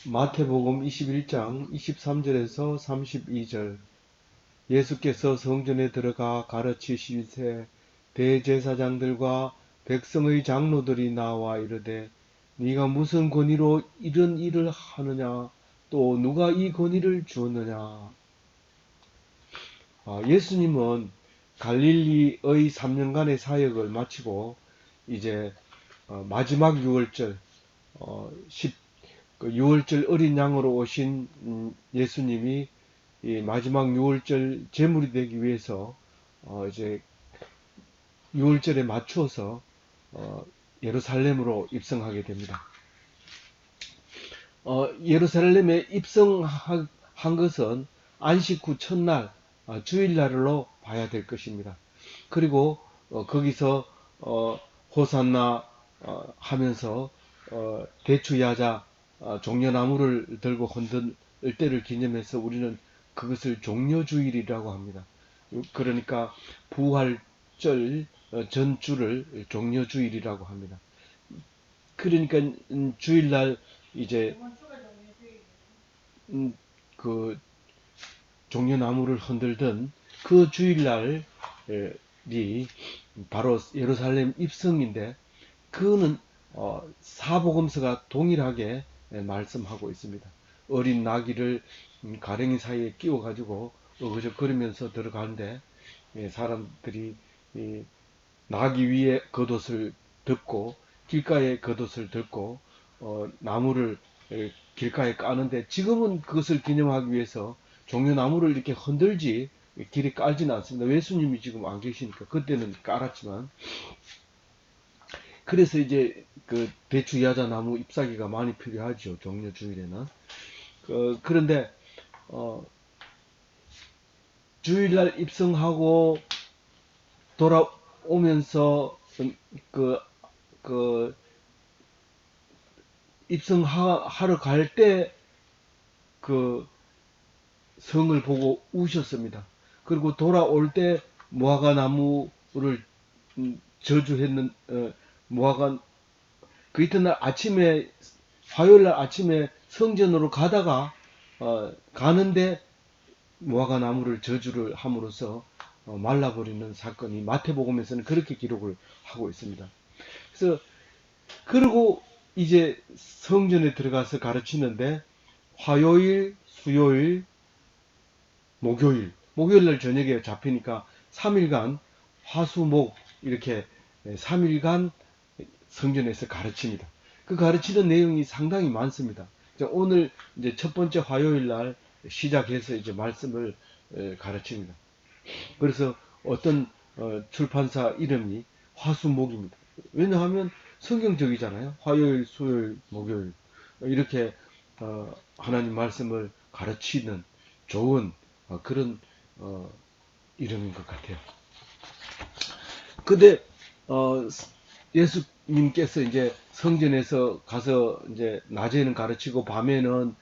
마태복음 21장 23절에서 32절. 예수께서 성전에 들어가 가르치시되 대제사장들과 백성의 장로들이 나와 이르되 네가 무슨 권위로 이런 일을 하느냐, 또 누가 이 권위를 주었느냐. 예수님은 갈릴리의 3년간의 사역을 마치고 이제 마지막 6월절, 6월절 어린 양으로 오신 예수님이 이 마지막 6월절 제물이 되기 위해서 이제 6월절에 맞추어서 예루살렘으로 입성하게 됩니다. 예루살렘에 입성한 것은 안식 후 첫날, 주일날로 봐야 될 것입니다. 그리고 거기서 호산나 하면서 대추야자 종려나무를 들고 흔들 때를 기념해서 우리는 그것을 종려주일이라고 합니다. 그러니까 부활절 전주를 종려주일이라고 합니다. 그러니까 주일날 이제 그 종려나무를 흔들던 그 주일날이 바로 예루살렘 입성인데, 그거는 사복음서가 동일하게 말씀하고 있습니다. 어린 나귀를 가랭이 사이에 끼워 가지고 어그적거리면서 들어가는데, 사람들이 나귀 위에 겉옷을 덮고 길가에 겉옷을 덮고 나무를 길가에 까는데, 지금은 그것을 기념하기 위해서 종려나무를 이렇게 흔들지 길에 깔지는 않습니다. 예수님이 지금 안 계시니까. 그때는 깔았지만. 그래서 이제 그 대추 야자 나무 잎사귀가 많이 필요하죠, 종려 주일에는. 그런데 주일날 입성하고 돌아오면서 그, 그 입성하러 갈 때 그 성을 보고 우셨습니다. 그리고 돌아올 때 무화과 나무를 저주했는 무화과, 그 이튿날 아침에, 화요일날 아침에 성전으로 가다가 가는데 무화과 나무를 저주를 함으로써 말라버리는 사건이 마태복음에서는 그렇게 기록을 하고 있습니다. 그래서 그리고 이제 성전에 들어가서 가르치는데 화요일, 수요일, 목요일날 저녁에 잡히니까 3일간 화수목 이렇게 3일간 성전에서 가르칩니다. 그 가르치는 내용이 상당히 많습니다. 오늘 이제 첫 번째 화요일 날 시작해서 이제 말씀을 가르칩니다. 그래서 어떤 출판사 이름이 화수목입니다. 왜냐하면 성경적이잖아요. 화요일, 수요일, 목요일 이렇게 하나님 말씀을 가르치는 좋은 그런 이름인 것 같아요. 근데 예수님께서 이제 성전에서 가서 이제 낮에는 가르치고 밤에는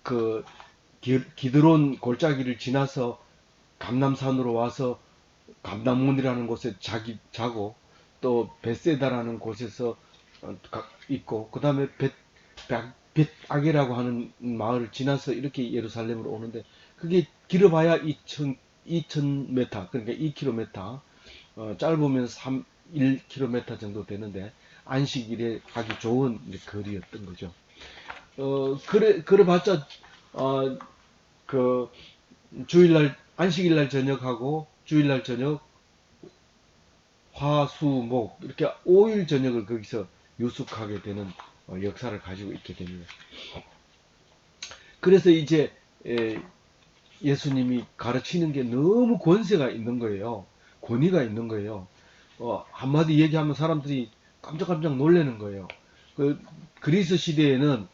그 기드론 골짜기를 지나서 감남산으로 와서 감남문이라는 곳에 자고, 또 벳세다라는 곳에서 있고, 그 다음에 벳아게라고 하는 마을을 지나서 이렇게 예루살렘으로 오는데, 그게 길어봐야 2,000m, 그러니까 2km, 짧으면 1km 정도 되는데, 안식일에 가기 좋은 거리였던 거죠. 그래봤자, 그, 주일날, 안식일날 저녁하고, 주일날 저녁, 화, 수, 목, 이렇게 5일 저녁을 거기서 유숙하게 되는 역사를 가지고 있게 됩니다. 그래서 이제, 예수님이 가르치는 게 너무 권세가 있는 거예요. 권위가 있는 거예요. 한마디 얘기하면 사람들이 깜짝깜짝 놀라는 거예요. 그리스 시대에는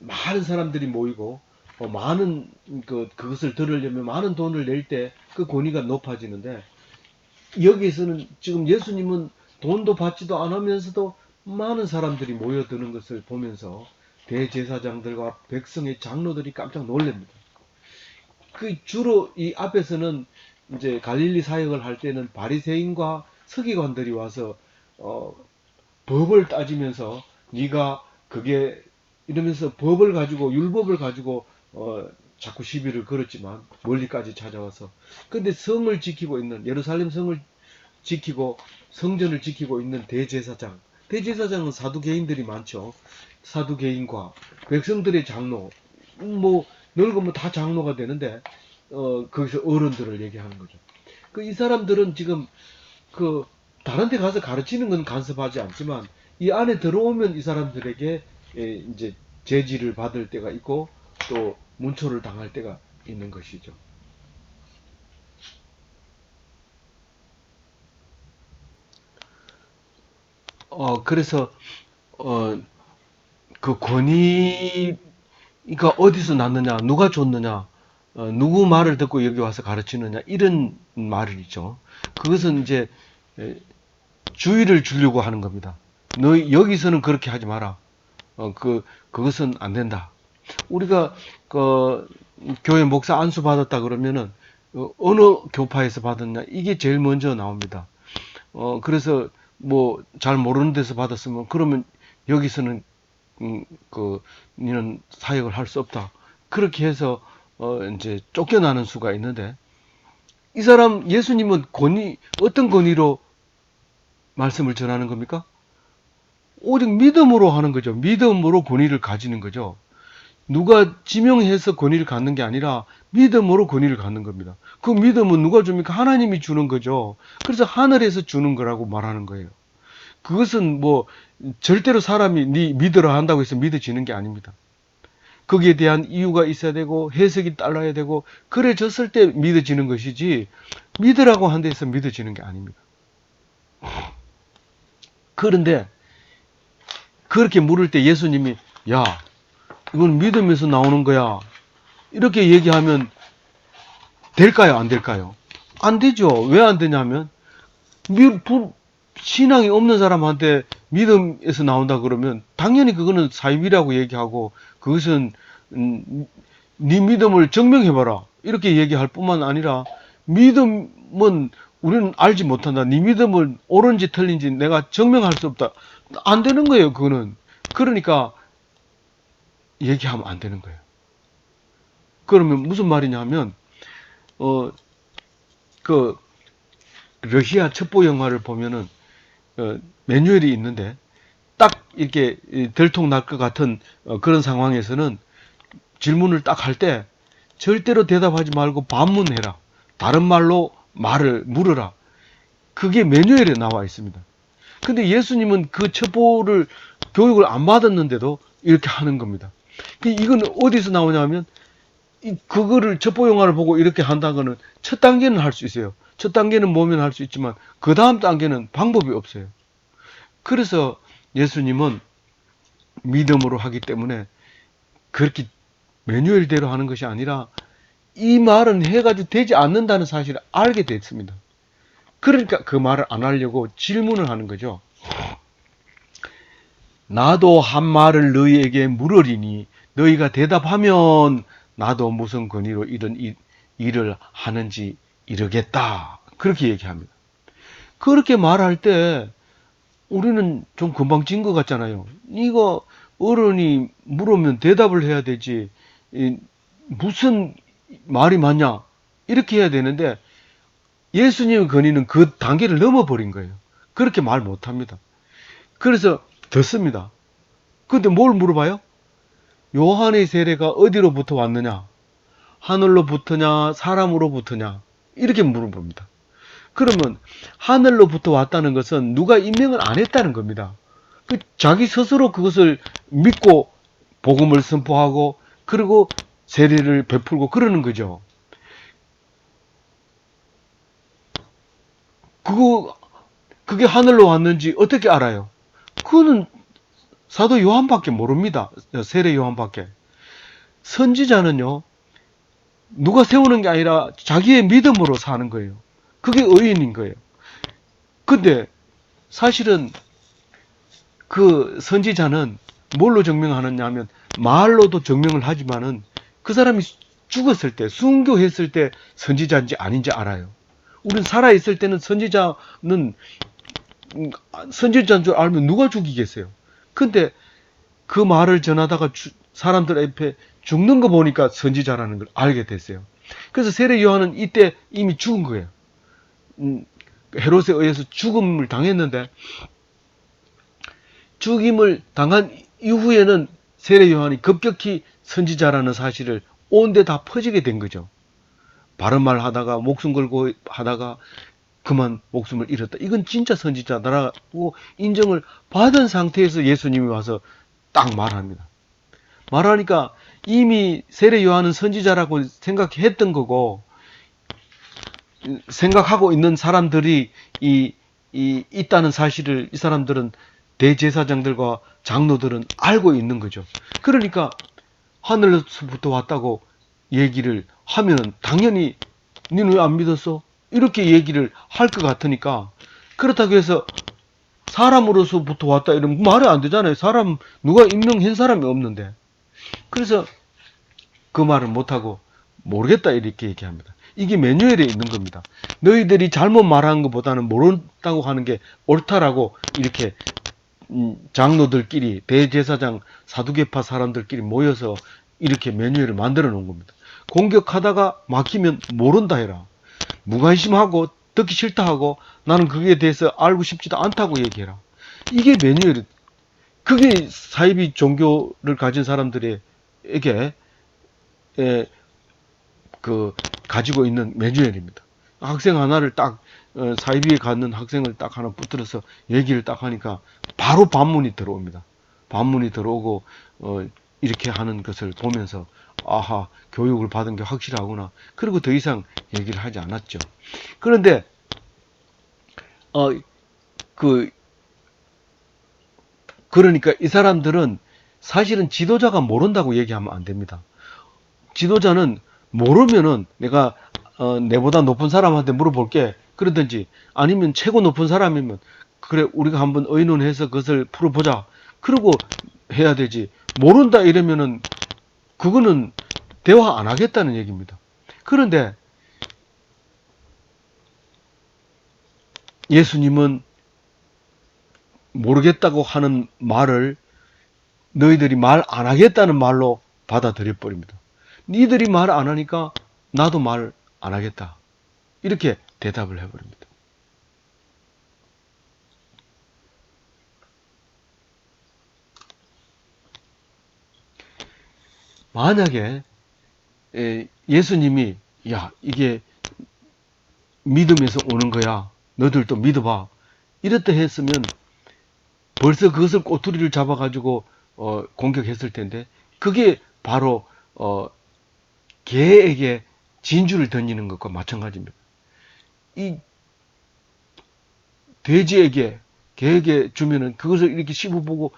많은 사람들이 모이고 많은 그것을 들으려면 많은 돈을 낼 때 그 권위가 높아지는데, 여기에서는 지금 예수님은 돈도 받지도 않으면서도 많은 사람들이 모여드는 것을 보면서 대제사장들과 백성의 장로들이 깜짝 놀랍니다. 주로 이 앞에서는 이제 갈릴리 사역을 할 때는 바리새인과 서기관들이 와서 법을 따지면서 네가 그게 이러면서 법을 가지고 율법을 가지고 자꾸 시비를 걸었지만 멀리까지 찾아와서 근데 성을 지키고 있는 예루살렘 성을 지키고 성전을 지키고 있는 대제사장은 사두개인들이 많죠. 사두개인과 백성들의 장로 뭐 늙으면 다 장로가 되는데 거기서 어른들을 얘기하는 거죠. 이 사람들은 지금 그 다른 데 가서 가르치는 건 간섭하지 않지만 이 안에 들어오면 이 사람들에게 이제 제지를 받을 때가 있고 또 문초를 당할 때가 있는 것이죠. 그래서 그 권위가 어디서 났느냐, 누가 줬느냐, 누구 말을 듣고 여기 와서 가르치느냐 이런 말이죠. 그것은 이제 주의를 주려고 하는 겁니다. 너 여기서는 그렇게 하지 마라. 그것은 안 된다. 우리가 교회 목사 안수 받았다 그러면은 어느 교파에서 받았냐 이게 제일 먼저 나옵니다. 그래서 뭐 잘 모르는 데서 받았으면 그러면 여기서는 니는 사역을 할 수 없다. 그렇게 해서 이제 쫓겨나는 수가 있는데 이 사람 예수님은 어떤 권위로 말씀을 전하는 겁니까? 오직 믿음으로 하는 거죠. 믿음으로 권위를 가지는 거죠. 누가 지명해서 권위를 갖는 게 아니라 믿음으로 권위를 갖는 겁니다. 그 믿음은 누가 줍니까? 하나님이 주는 거죠. 그래서 하늘에서 주는 거라고 말하는 거예요. 그것은 뭐 절대로 사람이 네 믿으라 한다고 해서 믿어지는 게 아닙니다. 거기에 대한 이유가 있어야 되고 해석이 따라야 되고 그래졌을 때 믿어지는 것이지 믿으라고 한 데서 믿어지는 게 아닙니다. 그런데 그렇게 물을 때 예수님이 야 이건 믿음에서 나오는 거야 이렇게 얘기하면 될까요? 안 될까요? 안 되죠. 왜 안 되냐면 신앙이 없는 사람한테 믿음에서 나온다 그러면 당연히 그거는 사입이라고 얘기하고 그것은 네 믿음을 증명해봐라 이렇게 얘기할 뿐만 아니라 믿음은 우리는 알지 못한다. 네 믿음은 옳은지 틀린지 내가 증명할 수 없다. 안 되는 거예요. 그거는. 그러니까 얘기하면 안 되는 거예요. 그러면 무슨 말이냐 하면 그 러시아 첩보 영화를 보면은 매뉴얼이 있는데 딱 이렇게 들통 날 것 같은 그런 상황에서는 질문을 딱 할 때 절대로 대답하지 말고 반문해라. 다른 말로 말을 물어라. 그게 매뉴얼에 나와 있습니다. 근데 예수님은 그 첩보를 교육을 안 받았는데도 이렇게 하는 겁니다. 이건 어디서 나오냐면 그거를 첩보 영화를 보고 이렇게 한다는 거는 첫 단계는 할 수 있어요. 첫 단계는 뭐면 할 수 있지만 그 다음 단계는 방법이 없어요. 그래서 예수님은 믿음으로 하기 때문에 그렇게 매뉴얼대로 하는 것이 아니라 이 말은 해가지고 되지 않는다는 사실을 알게 됐습니다. 그러니까 그 말을 안 하려고 질문을 하는 거죠. 나도 한 말을 너희에게 물으리니 너희가 대답하면 나도 무슨 권위로 이런 일을 하는지 이르겠다. 그렇게 얘기합니다. 그렇게 말할 때 우리는 좀 금방 진 것 같잖아요. 이거 어른이 물으면 대답을 해야 되지. 무슨 말이 맞냐? 이렇게 해야 되는데 예수님의 권위는 그 단계를 넘어버린 거예요. 그렇게 말 못합니다. 그래서 듣습니다. 근데 뭘 물어봐요? 요한의 세례가 어디로부터 왔느냐? 하늘로부터냐? 사람으로부터냐? 이렇게 물어봅니다. 그러면 하늘로부터 왔다는 것은 누가 임명을 안 했다는 겁니다. 자기 스스로 그것을 믿고 복음을 선포하고 그리고 세례를 베풀고 그러는 거죠. 그게 하늘로 왔는지 어떻게 알아요? 그거는 사도 요한밖에 모릅니다. 세례 요한밖에. 선지자는요, 누가 세우는 게 아니라 자기의 믿음으로 사는 거예요. 그게 의인인 거예요. 근데 사실은 그 선지자는 뭘로 증명하느냐 하면 말로도 증명을 하지만은 그 사람이 죽었을 때, 순교했을 때 선지자인지 아닌지 알아요. 우리는 살아있을 때는 선지자인 줄 알면 누가 죽이겠어요? 근데 그 말을 전하다가 사람들 앞에 죽는 거 보니까 선지자라는 걸 알게 됐어요. 그래서 세례 요한은 이때 이미 죽은 거예요. 헤롯에 의해서 죽음을 당했는데, 죽임을 당한 이후에는 세례 요한이 급격히 선지자라는 사실을 온데 다 퍼지게 된 거죠. 바른 말 하다가 목숨 걸고 하다가 그만 목숨을 잃었다. 이건 진짜 선지자다라고 인정을 받은 상태에서 예수님이 와서 딱 말합니다. 말하니까 이미 세례 요한은 선지자라고 생각했던 거고, 생각하고 있는 사람들이 있다는 사실을 이 사람들은, 대제사장들과 장로들은 알고 있는 거죠. 그러니까 하늘로부터 왔다고 얘기를 하면 당연히 니는 왜 안 믿었어? 이렇게 얘기를 할 것 같으니까, 그렇다고 해서 사람으로서부터 왔다 이러면 말이 안 되잖아요. 사람 누가 임명한 사람이 없는데. 그래서 그 말을 못하고 모르겠다 이렇게 얘기합니다. 이게 매뉴얼에 있는 겁니다. 너희들이 잘못 말하는 것보다는 모른다고 하는 게 옳다라고 이렇게 장로들끼리, 대제사장, 사두개파 사람들끼리 모여서 이렇게 매뉴얼을 만들어 놓은 겁니다. 공격하다가 막히면 모른다 해라. 무관심하고 듣기 싫다 하고 나는 그게 대해서 알고 싶지도 않다고 얘기해라. 이게 매뉴얼이, 그게 사이비 종교를 가진 사람들에게 가지고 있는 매뉴얼입니다. 학생 하나를 딱 사이비에 갖는 학생을 딱 하나 붙들어서 얘기를 딱 하니까 바로 반문이 들어옵니다. 반문이 들어오고 이렇게 하는 것을 보면서 아하, 교육을 받은 게 확실하구나. 그리고 더 이상 얘기를 하지 않았죠. 그런데 그러니까 이 사람들은 사실은 지도자가 모른다고 얘기하면 안 됩니다. 지도자는 모르면은 내가 내보다 높은 사람한테 물어볼게 그러든지, 아니면 최고 높은 사람이면 그래 우리가 한번 의논해서 그것을 풀어보자 그러고 해야 되지, 모른다 이러면은 그거는 대화 안 하겠다는 얘기입니다. 그런데 예수님은 모르겠다고 하는 말을 너희들이 말 안 하겠다는 말로 받아들여 버립니다. 니들이 말 안 하니까 나도 말 안 하겠다. 이렇게 대답을 해버립니다. 만약에 예수님이 야 이게 믿음에서 오는 거야, 너들도 믿어봐 이렇다 했으면 벌써 그것을 꼬투리를 잡아가지고 공격했을 텐데, 그게 바로 개에게 진주를 던지는 것과 마찬가지입니다. 이 돼지에게, 개에게 주면은 그것을 이렇게 씹어보고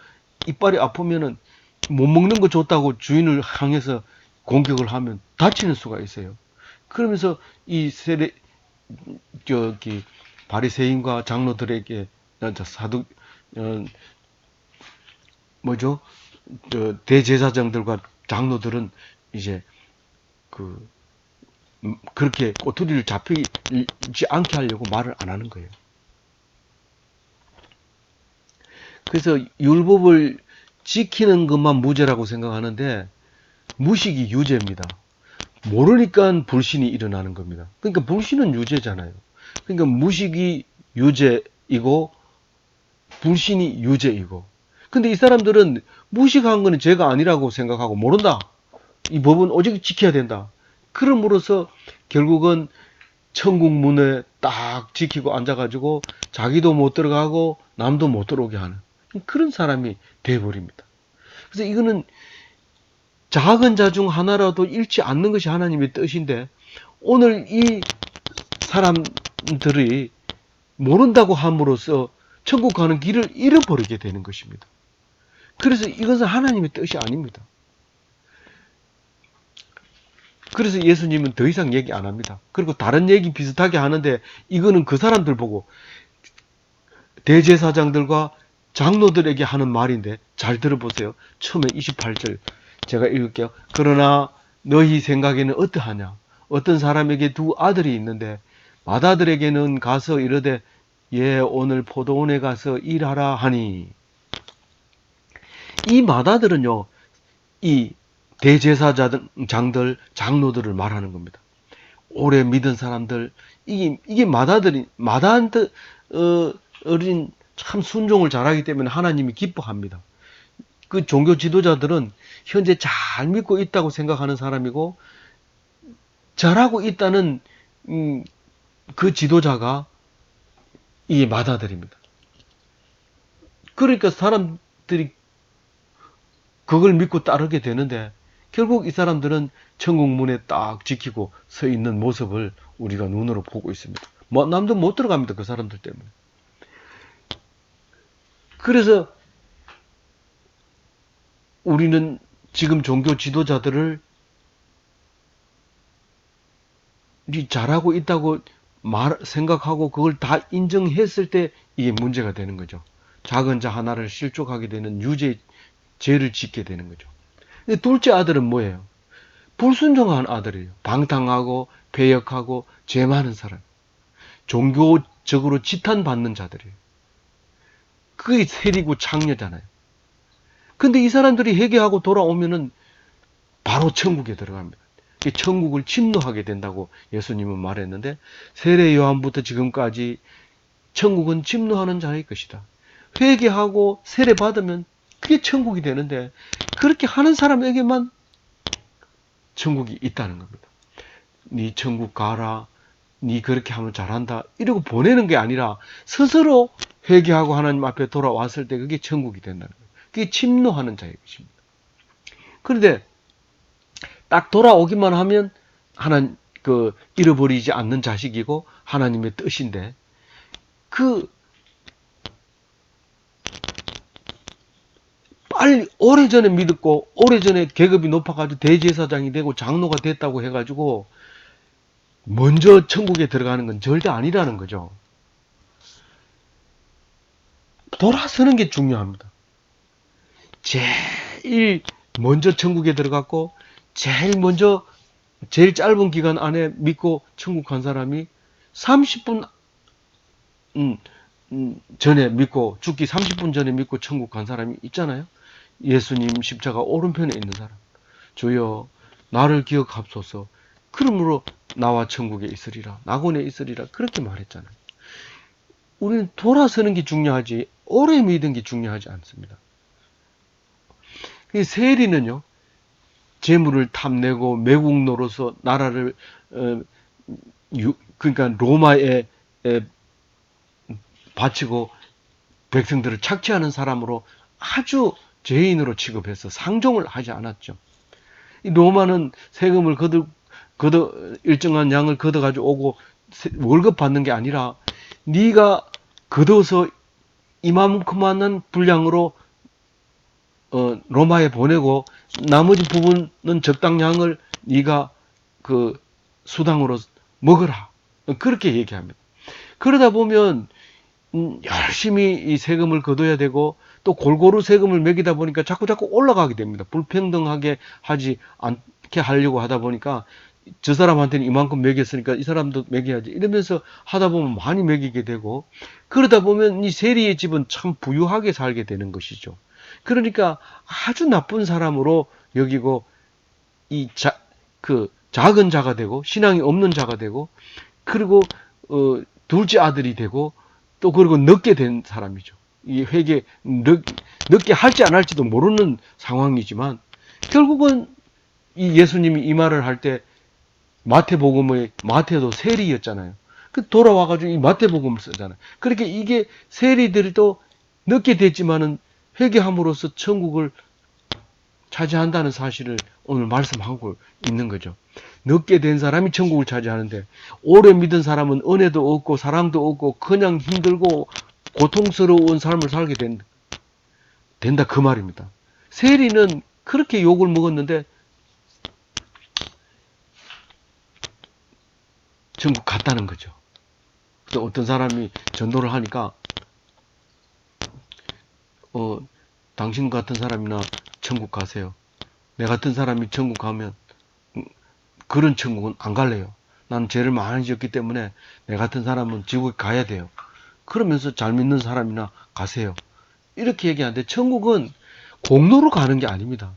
이빨이 아프면은 못 먹는 거 줬다고 주인을 향해서 공격을 하면 다치는 수가 있어요. 그러면서 이 바리새인과 장로들에게 사두 대제사장들과 장로들은 이제 그렇게 꼬투리를 잡히지 않게 하려고 말을 안 하는 거예요. 그래서 율법을 지키는 것만 무죄라고 생각하는데 무식이 유죄입니다. 모르니까 불신이 일어나는 겁니다. 그러니까 불신은 유죄잖아요. 그러니까 무식이 유죄이고 불신이 유죄이고, 근데 이 사람들은 무식한 거는 죄가 아니라고 생각하고 모른다. 이 법은 오직 지켜야 된다. 그럼으로써 결국은 천국 문에 딱 지키고 앉아가지고 자기도 못 들어가고 남도 못 들어오게 하는 그런 사람이 돼버립니다. 그래서 이거는 작은 자 중 하나라도 잃지 않는 것이 하나님의 뜻인데, 오늘 이 사람들이 모른다고 함으로써 천국 가는 길을 잃어버리게 되는 것입니다. 그래서 이것은 하나님의 뜻이 아닙니다. 그래서 예수님은 더 이상 얘기 안 합니다. 그리고 다른 얘기 비슷하게 하는데, 이거는 그 사람들 보고 대제사장들과 장로들에게 하는 말인데 잘 들어보세요. 처음에 28절 제가 읽을게요. 그러나 너희 생각에는 어떠하냐? 어떤 사람에게 두 아들이 있는데 맏아들에게는 가서 이르되 오늘 포도원에 가서 일하라 하니, 이 마다들은요, 이 대제사장들, 장로들을 말하는 겁니다. 오래 믿은 사람들, 이게 마다한테, 어린 참 순종을 잘하기 때문에 하나님이 기뻐합니다. 그 종교 지도자들은 현재 잘 믿고 있다고 생각하는 사람이고, 잘하고 있다는, 그 지도자가 이 마다들입니다. 그러니까 사람들이 그걸 믿고 따르게 되는데, 결국 이 사람들은 천국 문에 딱 지키고 서 있는 모습을 우리가 눈으로 보고 있습니다. 뭐 남도 못 들어갑니다. 그 사람들 때문에. 그래서 우리는 지금 종교 지도자들을 잘하고 있다고 생각하고 그걸 다 인정했을 때 이게 문제가 되는 거죠. 작은 자 하나를 실족하게 되는 죄를 짓게 되는 거죠. 근데 둘째 아들은 뭐예요? 불순종한 아들이에요. 방탕하고 배역하고 죄 많은 사람. 종교적으로 지탄받는 자들이에요. 그게 세리고 창녀잖아요. 근데 이 사람들이 회개하고 돌아오면은 바로 천국에 들어갑니다. 천국을 침노하게 된다고 예수님은 말했는데, 세례 요한부터 지금까지 천국은 침노하는 자의 것이다. 회개하고 세례 받으면 그게 천국이 되는데, 그렇게 하는 사람에게만 천국이 있다는 겁니다. 네 천국 가라, 네 그렇게 하면 잘한다, 이러고 보내는 게 아니라 스스로 회개하고 하나님 앞에 돌아왔을 때 그게 천국이 된다는 거예요. 그게 침노하는 자의 것입니다. 그런데 딱 돌아오기만 하면 잃어버리지 않는 자식이고 하나님의 뜻인데, 빨리 오래전에 믿었고 오래전에 계급이 높아가지고 대제사장이 되고 장로가 됐다고 해가지고 먼저 천국에 들어가는 건 절대 아니라는 거죠. 돌아서는 게 중요합니다. 제일 먼저 천국에 들어갔고 제일 짧은 기간 안에 믿고 천국 간 사람이 30분 전에 믿고, 죽기 30분 전에 믿고 천국 간 사람이 있잖아요. 예수님 십자가 오른편에 있는 사람. 주여 나를 기억합소서. 그러므로 나와 천국에 있으리라, 낙원에 있으리라, 그렇게 말했잖아요. 우리는 돌아서는 게 중요하지 오래 믿은 게 중요하지 않습니다. 세리는요, 재물을 탐내고 매국 노로서 나라를 그러니까 로마에 바치고 백성들을 착취하는 사람으로 아주 죄인으로 취급해서 상종을 하지 않았죠. 이 로마는 세금을 일정한 양을 걷어가지고 오고 월급 받는 게 아니라 네가 걷어서 이만큼만 분량으로 로마에 보내고 나머지 부분은 적당량을 네가 그 수당으로 먹어라, 그렇게 얘기합니다. 그러다 보면 열심히 이 세금을 걷어야 되고 또 골고루 세금을 매기다 보니까 자꾸 올라가게 됩니다. 불평등하게 하지 않게 하려고 하다 보니까 저 사람한테는 이만큼 매겼으니까 이 사람도 매겨야지 이러면서 하다 보면 많이 매기게 되고, 그러다 보면 이 세리의 집은 참 부유하게 살게 되는 것이죠. 그러니까 아주 나쁜 사람으로 여기고 작은 자가 되고 신앙이 없는 자가 되고, 그리고 둘째 아들이 되고, 또 그리고 늦게 된 사람이죠. 이 회개 늦게 할지 안 할지도 모르는 상황이지만, 결국은 이 예수님이 이 말을 할 때 마태복음의 마태도 세리였잖아요. 돌아와가지고 이 마태복음을 쓰잖아요. 그렇게 이게 세리들이 또 늦게 됐지만은 회개함으로써 천국을 차지한다는 사실을 오늘 말씀하고 있는 거죠. 늦게 된 사람이 천국을 차지하는데, 오래 믿은 사람은 은혜도 없고 사랑도 없고 그냥 힘들고 고통스러운 삶을 살게 된다 그 말입니다. 세리는 그렇게 욕을 먹었는데 천국 갔다는 거죠. 그래서 어떤 사람이 전도를 하니까 당신 같은 사람이나 천국 가세요. 내 같은 사람이 천국 가면 그런 천국은 안 갈래요. 나는 죄를 많이 지었기 때문에 내 같은 사람은 지옥에 가야 돼요. 그러면서 잘 믿는 사람이나 가세요. 이렇게 얘기하는데, 천국은 공로로 가는 게 아닙니다.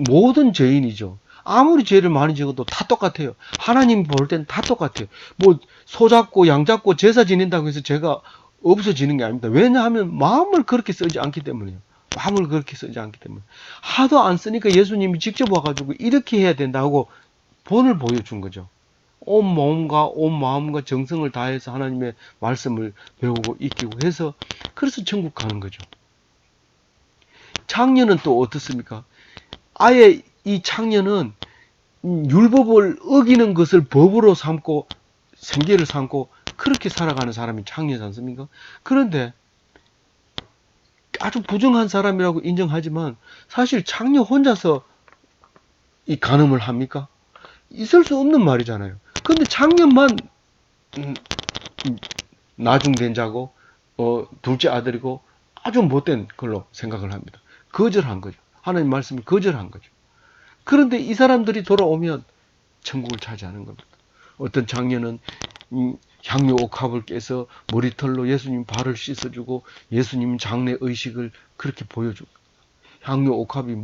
모든 죄인이죠. 아무리 죄를 많이 지어도 다 똑같아요. 하나님 볼 땐 다 똑같아요. 뭐 소 잡고 양 잡고 제사 지낸다고 해서 죄가 없어지는 게 아닙니다. 왜냐하면 마음을 그렇게 쓰지 않기 때문이에요. 마음을 그렇게 쓰지 않기 때문에. 하도 안 쓰니까 예수님이 직접 와가지고 이렇게 해야 된다고 본을 보여준 거죠. 온 몸과 온 마음과 정성을 다해서 하나님의 말씀을 배우고 익히고 해서 그래서 천국 가는 거죠. 창녀는 또 어떻습니까? 아예 이 창녀는 율법을 어기는 것을 법으로 삼고 생계를 삼고 그렇게 살아가는 사람이 창녀지 않습니까? 그런데 아주 부정한 사람이라고 인정하지만 사실 창녀 혼자서 이 간음을 합니까? 있을 수 없는 말이잖아요. 그런데 창녀만 나중된 자고 둘째 아들이고 아주 못된 걸로 생각을 합니다. 거절한 거죠. 하나님 말씀을 거절한 거죠. 그런데 이 사람들이 돌아오면 천국을 차지하는 겁니다. 어떤 장녀는 향유 옥합을 깨서 머리털로 예수님 발을 씻어주고 예수님 장례 의식을 그렇게 보여주고 향유 옥합이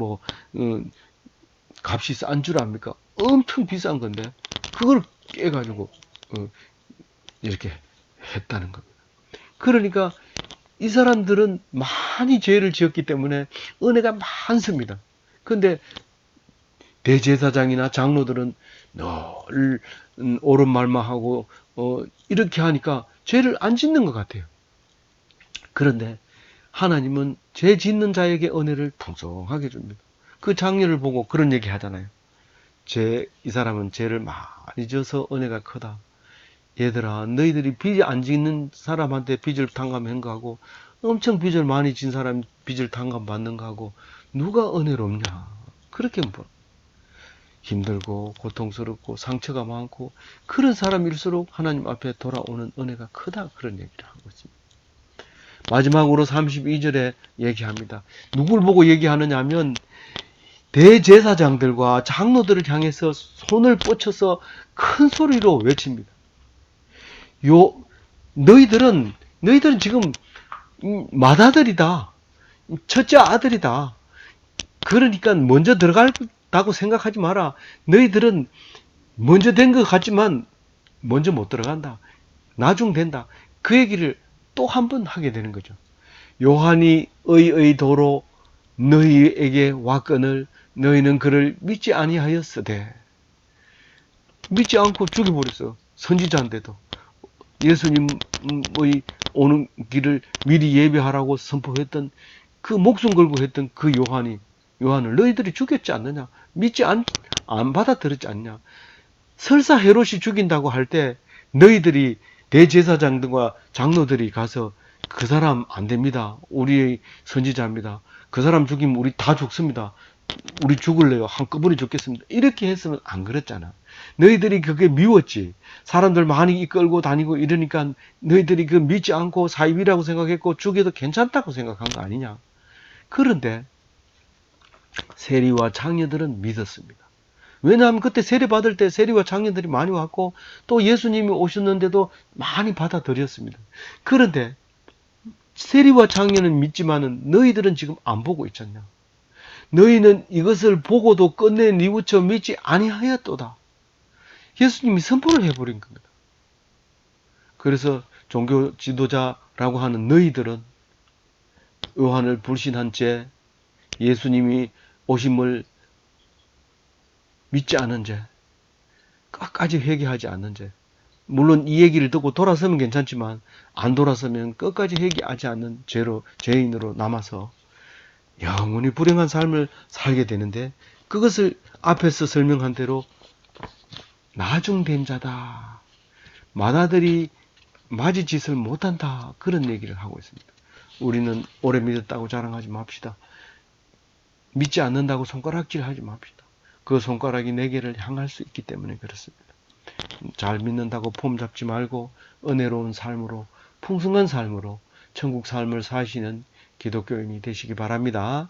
값이 싼 줄 압니까? 엄청 비싼 건데 그걸 깨가지고 이렇게 했다는 겁니다. 그러니까 이 사람들은 많이 죄를 지었기 때문에 은혜가 많습니다. 그런데 대제사장이나 장로들은 늘 옳은 말만 하고 이렇게 하니까 죄를 안 짓는 것 같아요. 그런데 하나님은 죄 짓는 자에게 은혜를 풍성하게 줍니다. 그 장녀를 보고 그런 얘기 하잖아요. 이 사람은 죄를 많이 져서 은혜가 크다. 얘들아, 너희들이 빚 안 짓는 사람한테 빚을 탕감한 거하고 엄청 빚을 많이 진 사람 빚을 탕감받는 거하고 누가 은혜롭냐. 그렇게 물어. 힘들고 고통스럽고 상처가 많고 그런 사람일수록 하나님 앞에 돌아오는 은혜가 크다. 그런 얘기를 하고 있습니다. 마지막으로 32절에 얘기합니다. 누굴 보고 얘기하느냐 하면 대제사장들과 장로들을 향해서 손을 뻗쳐서 큰 소리로 외칩니다. 너희들은 지금 맏아들이다. 첫째 아들이다. 그러니까 먼저 들어간다고 생각하지 마라. 너희들은 먼저 된 것 같지만 먼저 못 들어간다. 나중 된다. 그 얘기를 또 한 번 하게 되는 거죠. 요한이 의의 도로 너희에게 왔거늘 너희는 그를 믿지 아니하였으되 믿지 않고 죽여버렸어. 선지자인데도 예수님의 오는 길을 미리 예배하라고 선포했던 그 목숨 걸고 했던 그 요한을 너희들이 죽였지 않느냐? 믿지 안 받아들였지 않냐? 설사 헤롯이 죽인다고 할 때 너희들이 대제사장들과 장로들이 가서 그 사람 안 됩니다. 우리의 선지자입니다. 그 사람 죽이면 우리 다 죽습니다. 우리 죽을래요. 한꺼번에 죽겠습니다. 이렇게 했으면 안 그랬잖아. 너희들이 그게 미웠지. 사람들 많이 이끌고 다니고 이러니까 너희들이 그 믿지 않고 사입이라고 생각했고 죽여도 괜찮다고 생각한 거 아니냐. 그런데 세리와 장녀들은 믿었습니다. 왜냐하면 그때 세례 받을 때 세리와 장녀들이 많이 왔고 또 예수님이 오셨는데도 많이 받아들였습니다. 그런데 세리와 장녀는 믿지만은 너희들은 지금 안 보고 있잖냐. 너희는 이것을 보고도 끝내 뉘우쳐 믿지 아니하였도다. 예수님이 선포를 해버린 겁니다. 그래서 종교 지도자라고 하는 너희들은 요한을 불신한 채 예수님이 오심을 믿지 않은 죄, 끝까지 회개하지 않는 죄. 물론 이 얘기를 듣고 돌아서면 괜찮지만 안 돌아서면 끝까지 회개하지 않는 죄인으로 남아서 영원히 불행한 삶을 살게 되는데 그것을 앞에서 설명한 대로 나중된 자다. 맏아들이 맞이짓을 못한다. 그런 얘기를 하고 있습니다. 우리는 오래 믿었다고 자랑하지 맙시다. 믿지 않는다고 손가락질 하지 맙시다. 그 손가락이 내게를 향할 수 있기 때문에 그렇습니다. 잘 믿는다고 폼 잡지 말고 은혜로운 삶으로 풍성한 삶으로 천국 삶을 사시는 기독교인이 되시기 바랍니다.